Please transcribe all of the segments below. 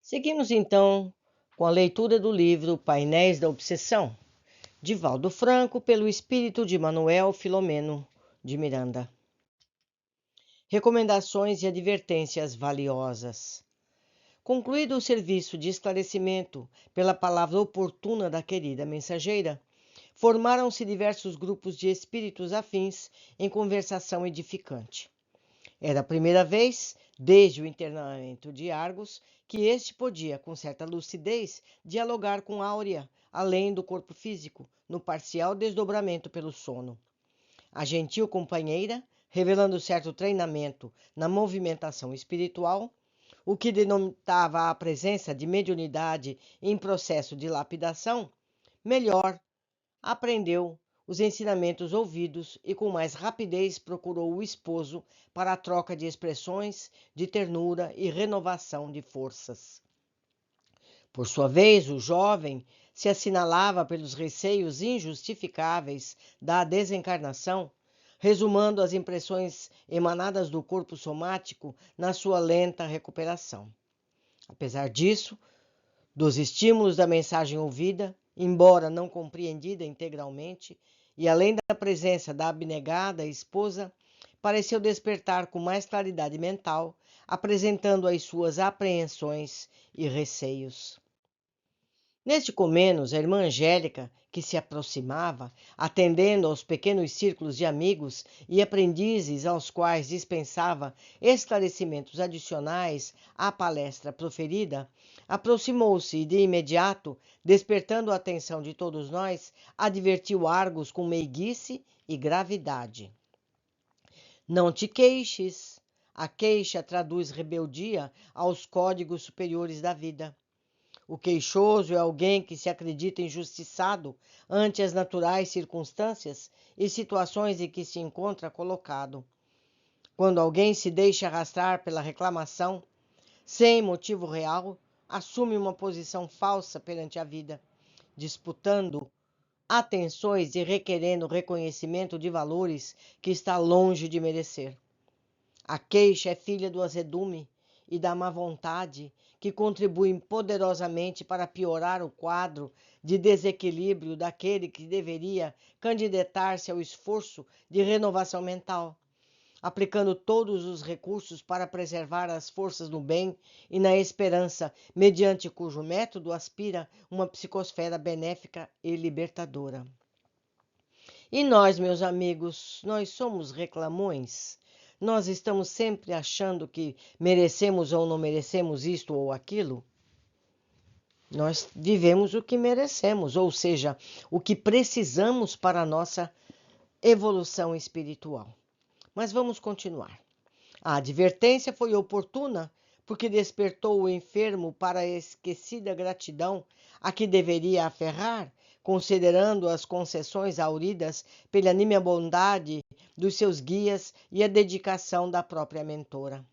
Seguimos então com a leitura do livro Painéis da Obsessão, de Valdo Franco, pelo espírito de Manuel Filomeno de Miranda. Recomendações e advertências valiosas. Concluído o serviço de esclarecimento pela palavra oportuna da querida mensageira, formaram-se diversos grupos de espíritos afins em conversação edificante. Era a primeira vez, desde o internamento de Argos, que este podia, com certa lucidez, dialogar com Áurea, além do corpo físico, no parcial desdobramento pelo sono. A gentil companheira, revelando certo treinamento na movimentação espiritual, o que denotava a presença de mediunidade em processo de lapidação, melhor aprendeu os ensinamentos ouvidos e com mais rapidez procurou o esposo para a troca de expressões de ternura e renovação de forças. Por sua vez, o jovem se assinalava pelos receios injustificáveis da desencarnação, resumando as impressões emanadas do corpo somático na sua lenta recuperação. Apesar disso, dos estímulos da mensagem ouvida, embora não compreendida integralmente, e além da presença da abnegada esposa, pareceu despertar com mais claridade mental, apresentando as suas apreensões e receios. Neste comenos, a irmã Angélica, que se aproximava, atendendo aos pequenos círculos de amigos e aprendizes aos quais dispensava esclarecimentos adicionais à palestra proferida, aproximou-se e, de imediato, despertando a atenção de todos nós, advertiu Argos com meiguice e gravidade. Não te queixes. A queixa traduz rebeldia aos códigos superiores da vida. O queixoso é alguém que se acredita injustiçado ante as naturais circunstâncias e situações em que se encontra colocado. Quando alguém se deixa arrastar pela reclamação, sem motivo real, assume uma posição falsa perante a vida, disputando atenções e requerendo reconhecimento de valores que está longe de merecer. A queixa é filha do azedume e da má vontade, que contribuem poderosamente para piorar o quadro de desequilíbrio daquele que deveria candidatar-se ao esforço de renovação mental, aplicando todos os recursos para preservar as forças no bem e na esperança, mediante cujo método aspira uma psicosfera benéfica e libertadora. E nós, meus amigos, nós somos reclamões? Nós estamos sempre achando que merecemos ou não merecemos isto ou aquilo? Nós vivemos o que merecemos, ou seja, o que precisamos para a nossa evolução espiritual. Mas vamos continuar. A advertência foi oportuna porque despertou o enfermo para a esquecida gratidão a que deveria aferrar, considerando as concessões auridas pela nímia bondade dos seus guias e a dedicação da própria mentora.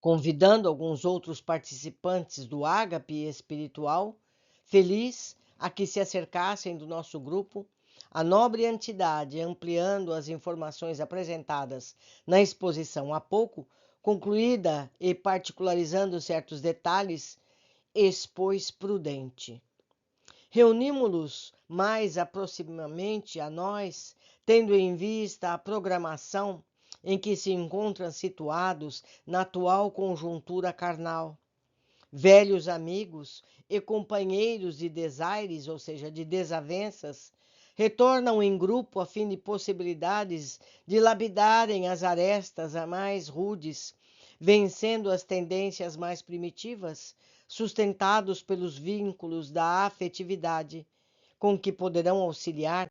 Convidando alguns outros participantes do ágape espiritual, feliz a que se acercassem do nosso grupo, a nobre entidade, ampliando as informações apresentadas na exposição há pouco, concluída e particularizando certos detalhes, expôs prudente. Reunimos-los mais aproximamente a nós, tendo em vista a programação em que se encontram situados na atual conjuntura carnal. Velhos amigos e companheiros de desaires, ou seja, de desavenças, retornam em grupo a fim de possibilidades de lapidarem as arestas mais rudes, vencendo as tendências mais primitivas, sustentados pelos vínculos da afetividade, com que poderão auxiliar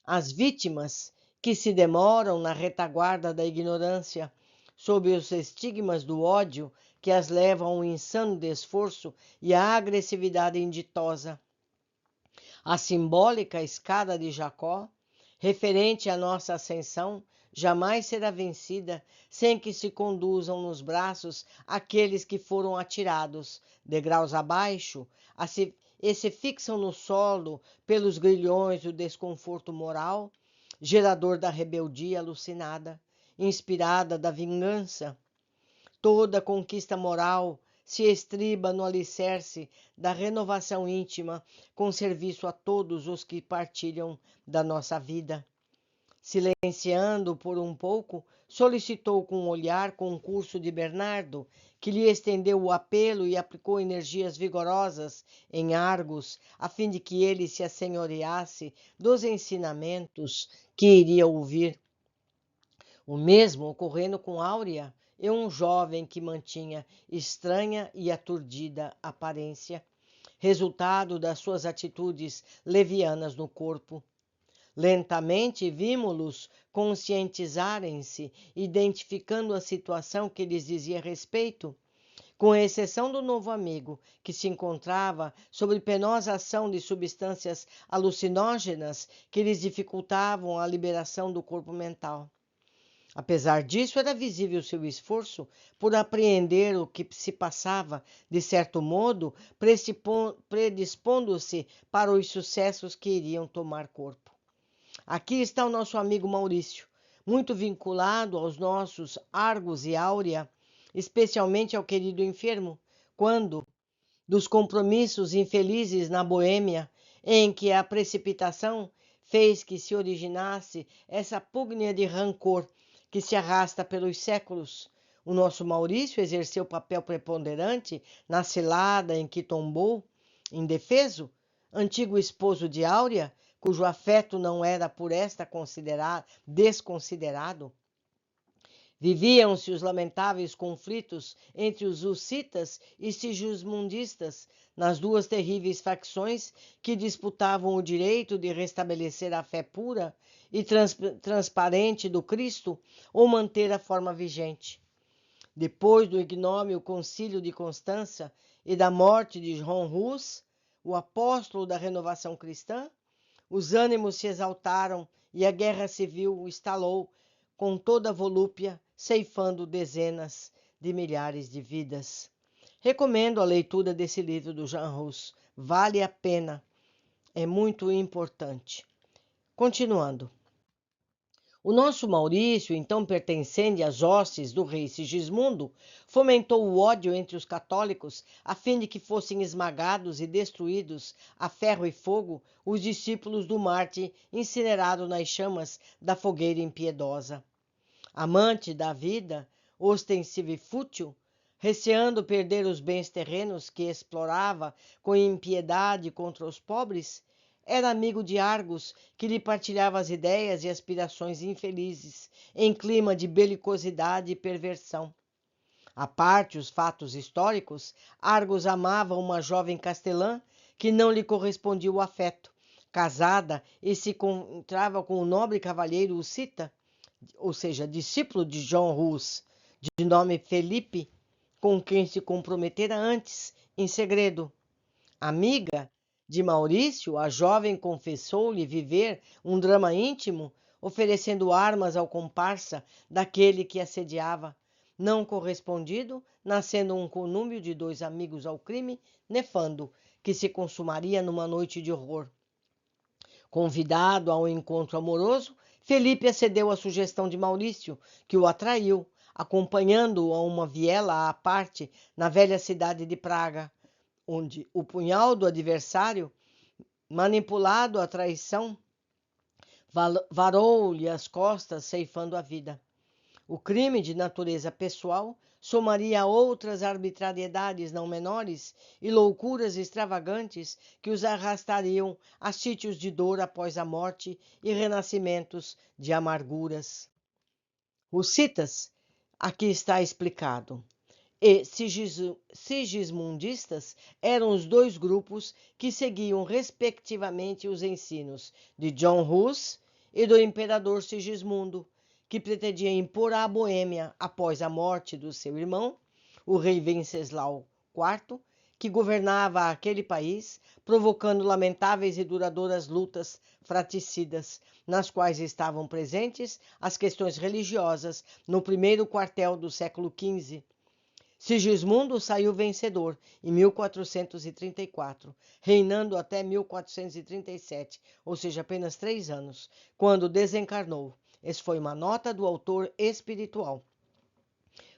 as vítimas que se demoram na retaguarda da ignorância, sob os estigmas do ódio que as levam ao insano esforço e à agressividade inditosa. A simbólica escada de Jacó, referente à nossa ascensão, jamais será vencida sem que se conduzam nos braços aqueles que foram atirados, degraus abaixo, e se fixam no solo pelos grilhões do desconforto moral, gerador da rebeldia alucinada, inspirada da vingança. Toda conquista moral se estriba no alicerce da renovação íntima com serviço a todos os que partilham da nossa vida. Silenciando por um pouco, solicitou com um olhar concurso de Bernardo, que lhe estendeu o apelo e aplicou energias vigorosas em Argos, a fim de que ele se assenhoreasse dos ensinamentos que iria ouvir. O mesmo ocorrendo com Áurea e um jovem que mantinha estranha e aturdida aparência, resultado das suas atitudes levianas no corpo. Lentamente vimos-los conscientizarem-se, identificando a situação que lhes dizia respeito, com exceção do novo amigo, que se encontrava sob penosa ação de substâncias alucinógenas que lhes dificultavam a liberação do corpo mental. Apesar disso, era visível seu esforço por apreender o que se passava, de certo modo, predispondo-se para os sucessos que iriam tomar corpo. Aqui está o nosso amigo Maurício, muito vinculado aos nossos Argos e Áurea, especialmente ao querido enfermo, quando, dos compromissos infelizes na Boêmia, em que a precipitação fez que se originasse essa pugna de rancor que se arrasta pelos séculos, o nosso Maurício exerceu papel preponderante na cilada em que tombou, indefeso, antigo esposo de Áurea, cujo afeto não era por esta desconsiderado. Viviam-se os lamentáveis conflitos entre os hussitas e sigismundistas, nas duas terríveis facções que disputavam o direito de restabelecer a fé pura e transparente do Cristo ou manter a forma vigente. Depois do ignóbil concílio de Constança e da morte de João Hus, o apóstolo da renovação cristã, os ânimos se exaltaram e a guerra civil estalou com toda a volúpia, ceifando dezenas de milhares de vidas. Recomendo a leitura desse livro do Jean Hus. Vale a pena. É muito importante. Continuando. O nosso Maurício, então pertencente às hostes do rei Sigismundo, fomentou o ódio entre os católicos a fim de que fossem esmagados e destruídos a ferro e fogo os discípulos do Marte incinerado nas chamas da fogueira impiedosa. Amante da vida, ostensiva e fútil, receando perder os bens terrenos que explorava com impiedade contra os pobres, era amigo de Argos, que lhe partilhava as ideias e aspirações infelizes, em clima de belicosidade e perversão. À parte os fatos históricos, Argos amava uma jovem castelã que não lhe correspondia o afeto, casada e se encontrava com o nobre cavalheiro hussita, ou seja, discípulo de João Hus, de nome Felipe, com quem se comprometera antes, em segredo. Amiga de Maurício, a jovem confessou-lhe viver um drama íntimo, oferecendo armas ao comparsa daquele que assediava, não correspondido, nascendo um conúbio de dois amigos ao crime, nefando, que se consumaria numa noite de horror. Convidado ao encontro amoroso, Felipe acedeu à sugestão de Maurício, que o atraiu, acompanhando-o a uma viela à parte na velha cidade de Praga, onde o punhal do adversário, manipulado à traição, varou-lhe as costas, ceifando a vida. O crime de natureza pessoal somaria a outras arbitrariedades não menores e loucuras extravagantes que os arrastariam a sítios de dor após a morte e renascimentos de amarguras. Hussitas, aqui está explicado, e sigismundistas eram os dois grupos que seguiam respectivamente os ensinos de John Hus e do imperador Sigismundo, que pretendia impor à Boêmia após a morte do seu irmão, o rei Venceslau IV, que governava aquele país, provocando lamentáveis e duradouras lutas fratricidas, nas quais estavam presentes as questões religiosas no primeiro quartel do século XV. Sigismundo saiu vencedor em 1434, reinando até 1437, ou seja, apenas 3 anos, quando desencarnou. Essa foi uma nota do autor espiritual,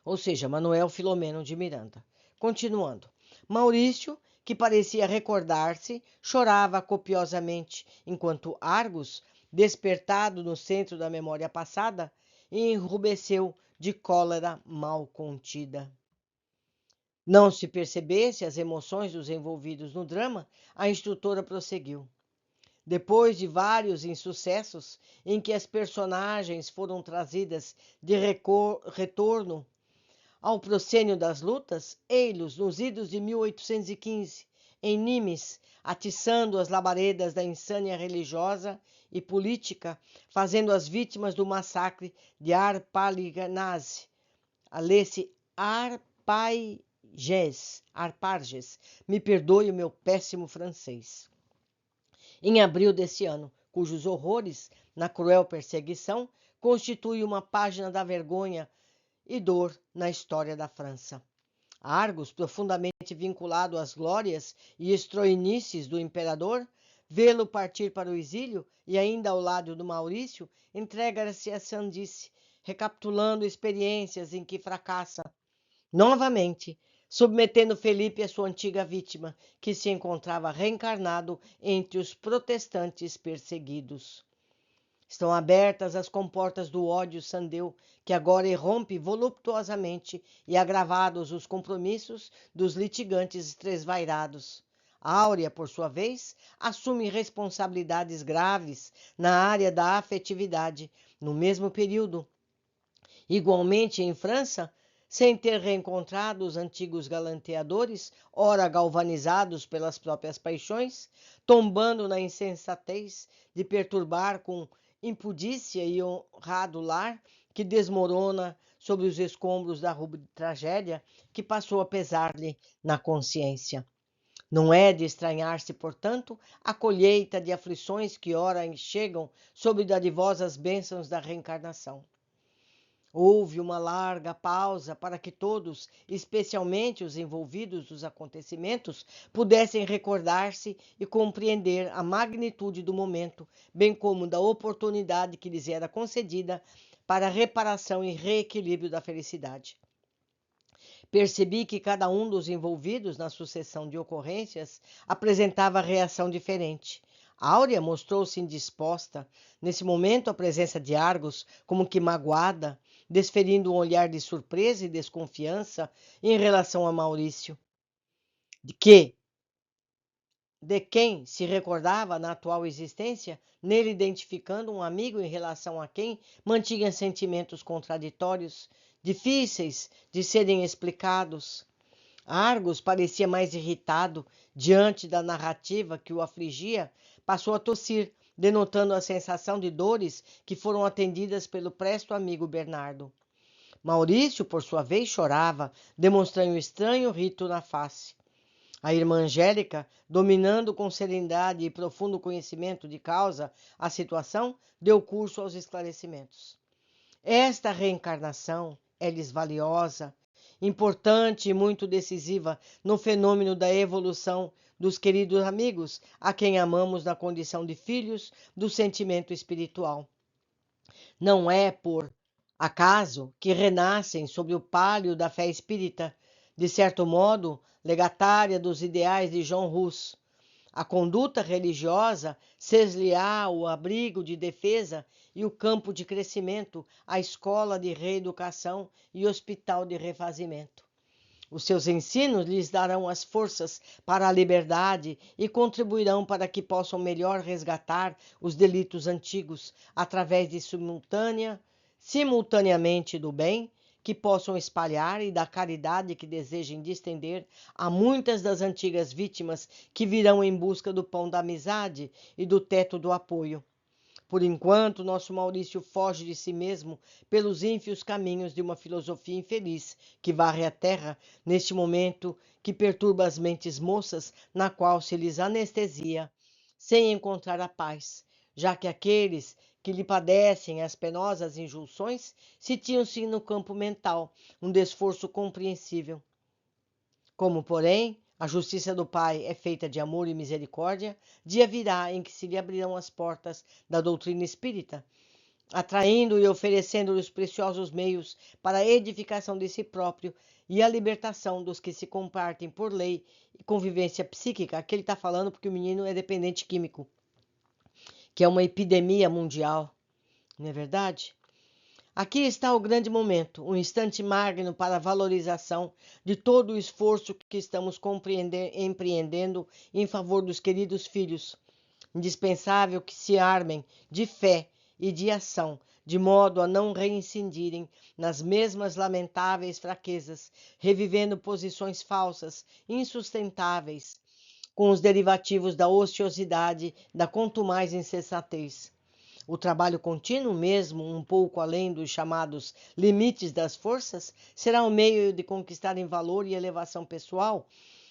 ou seja, Manuel Filomeno de Miranda. Continuando. Maurício, que parecia recordar-se, chorava copiosamente, enquanto Argos, despertado no centro da memória passada, enrubesceu de cólera mal contida. Não se percebesse as emoções dos envolvidos no drama, a instrutora prosseguiu. Depois de vários insucessos em que as personagens foram trazidas de retorno ao proscênio das lutas, ei-los nos idos de 1815, em Nimes, atiçando as labaredas da insânia religiosa e política, fazendo as vítimas do massacre de Arpalignace, a lê-se Arparges, me perdoe o meu péssimo francês. Em abril desse ano, cujos horrores, na cruel perseguição, constituem uma página da vergonha e dor na história da França. Argos, profundamente vinculado às glórias e estroinices do imperador, vê-lo partir para o exílio e ainda ao lado do Maurício, entrega-se a sandice, recapitulando experiências em que fracassa. Novamente, submetendo Felipe à sua antiga vítima, que se encontrava reencarnado entre os protestantes perseguidos. Estão abertas as comportas do ódio sandeu, que agora irrompe voluptuosamente, e agravados os compromissos dos litigantes tresvairados. Áurea, por sua vez, assume responsabilidades graves na área da afetividade, no mesmo período. Igualmente em França, sem ter reencontrado os antigos galanteadores, ora galvanizados pelas próprias paixões, tombando na insensatez de perturbar com impudícia e honrado lar que desmorona sobre os escombros da rubra tragédia que passou a pesar-lhe na consciência. Não é de estranhar-se, portanto, a colheita de aflições que ora chegam sob dadivosas bênçãos da reencarnação. Houve uma larga pausa para que todos, especialmente os envolvidos dos acontecimentos, pudessem recordar-se e compreender a magnitude do momento, bem como da oportunidade que lhes era concedida para a reparação e reequilíbrio da felicidade. Percebi que cada um dos envolvidos na sucessão de ocorrências apresentava reação diferente. Áurea mostrou-se indisposta. Nesse momento, a presença de Argos, como que magoada, desferindo um olhar de surpresa e desconfiança em relação a Maurício, de quem se recordava na atual existência, nele identificando um amigo em relação a quem mantinha sentimentos contraditórios, difíceis de serem explicados. Argos parecia mais irritado diante da narrativa que o afligia, passou a tossir, denotando a sensação de dores que foram atendidas pelo presto amigo Bernardo. Maurício, por sua vez, chorava, demonstrando um estranho rito na face. A irmã Angélica, dominando com serenidade e profundo conhecimento de causa a situação, deu curso aos esclarecimentos. Esta reencarnação é-lhes valiosa, importante e muito decisiva no fenômeno da evolução dos queridos amigos, a quem amamos na condição de filhos do sentimento espiritual. Não é por acaso que renascem sobre o pálio da fé espírita, de certo modo, legatária dos ideais de John Hus. A conduta religiosa ser-lhe-á o abrigo de defesa e o campo de crescimento, a escola de reeducação e hospital de refazimento. Os seus ensinos lhes darão as forças para a liberdade e contribuirão para que possam melhor resgatar os delitos antigos, através de simultaneamente do bem que possam espalhar e da caridade que desejem distender a muitas das antigas vítimas que virão em busca do pão da amizade e do teto do apoio. Por enquanto, nosso Maurício foge de si mesmo pelos ínfios caminhos de uma filosofia infeliz que varre a terra neste momento que perturba as mentes moças, na qual se lhes anestesia, sem encontrar a paz, já que aqueles que lhe padecem as penosas injunções sitiam-se no campo mental, um desforço compreensível. Como, porém, a justiça do Pai é feita de amor e misericórdia, dia virá em que se lhe abrirão as portas da doutrina espírita, atraindo e oferecendo-lhes preciosos meios para a edificação de si próprio e a libertação dos que se compartem por lei e convivência psíquica. Aqui ele está falando porque o menino é dependente químico, que é uma epidemia mundial, não é verdade? Aqui está o grande momento, um instante magno para a valorização de todo o esforço que estamos empreendendo em favor dos queridos filhos. Indispensável que se armem de fé e de ação, de modo a não reincidirem nas mesmas lamentáveis fraquezas, revivendo posições falsas, insustentáveis, com os derivativos da ociosidade, da contumaz insensatez. O trabalho contínuo, mesmo um pouco além dos chamados limites das forças, será um meio de conquistarem valor e elevação pessoal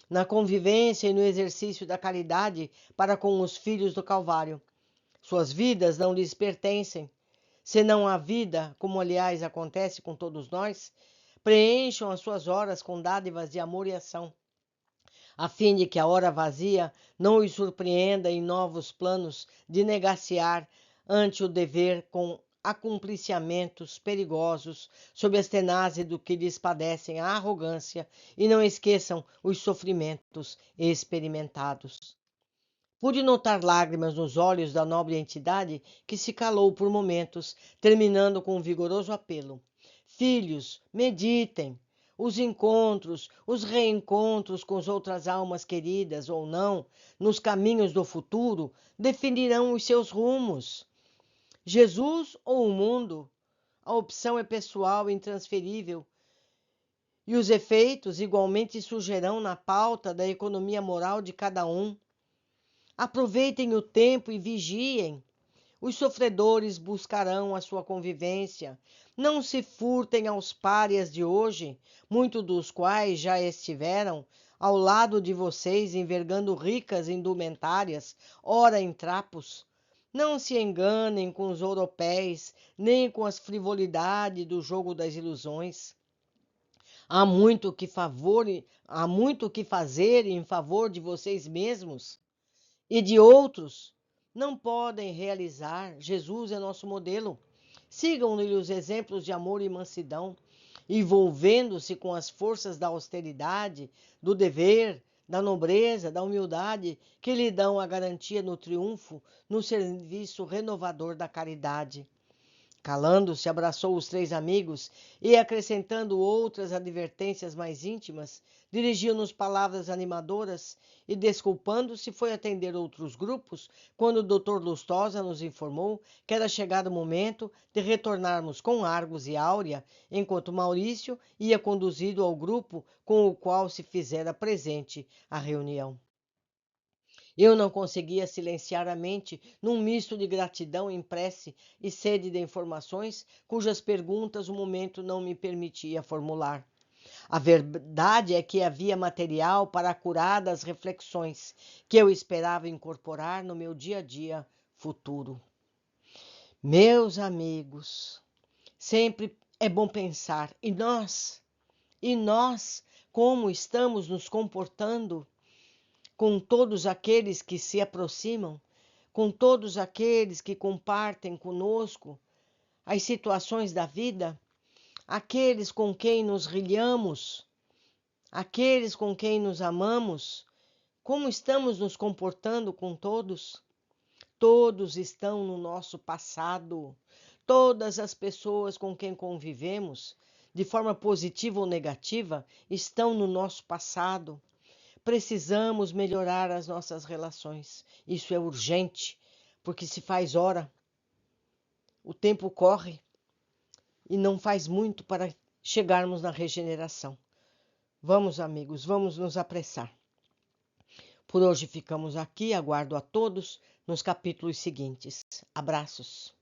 na convivência e no exercício da caridade para com os filhos do Calvário. Suas vidas não lhes pertencem, senão a vida, como aliás acontece com todos nós, preencham as suas horas com dádivas de amor e ação, a fim de que a hora vazia não os surpreenda em novos planos de negaciar ante o dever com acumpliciamentos perigosos, sob as tenazes do que lhes padecem a arrogância, e não esqueçam os sofrimentos experimentados. Pude notar lágrimas nos olhos da nobre entidade que se calou por momentos, terminando com um vigoroso apelo. Filhos, meditem. Os encontros, os reencontros com as outras almas queridas ou não, nos caminhos do futuro, definirão os seus rumos. Jesus ou o mundo? A opção é pessoal e intransferível, e os efeitos igualmente surgirão na pauta da economia moral de cada um. Aproveitem o tempo e vigiem. Os sofredores buscarão a sua convivência. Não se furtem aos párias de hoje, muitos dos quais já estiveram ao lado de vocês envergando ricas indumentárias, ora em trapos. Não se enganem com os ouropéis, nem com as frivolidades do jogo das ilusões. Há muito que fazer em favor de vocês mesmos e de outros. Não podem realizar. Jesus é nosso modelo. Sigam-lhe os exemplos de amor e mansidão, envolvendo-se com as forças da austeridade, do dever, da nobreza, da humildade, que lhe dão a garantia no triunfo, no serviço renovador da caridade. Calando-se, abraçou os três amigos e, acrescentando outras advertências mais íntimas, dirigiu-nos palavras animadoras e, desculpando-se, foi atender outros grupos, quando o Dr. Lustosa nos informou que era chegado o momento de retornarmos com Argos e Áurea, enquanto Maurício ia conduzido ao grupo com o qual se fizera presente à reunião. Eu não conseguia silenciar a mente num misto de gratidão em prece e sede de informações, cujas perguntas o momento não me permitia formular. A verdade é que havia material para acuradas reflexões que eu esperava incorporar no meu dia a dia futuro. Meus amigos, sempre é bom pensar, e nós, como estamos nos comportando com todos aqueles que se aproximam, com todos aqueles que compartem conosco as situações da vida, aqueles com quem nos rilhamos, aqueles com quem nos amamos, como estamos nos comportando com todos? Todos estão no nosso passado. Todas as pessoas com quem convivemos, de forma positiva ou negativa, estão no nosso passado. Precisamos melhorar as nossas relações. Isso é urgente, porque se faz hora, o tempo corre e não faz muito para chegarmos na regeneração. Vamos, amigos, vamos nos apressar. Por hoje ficamos aqui, aguardo a todos nos capítulos seguintes. Abraços.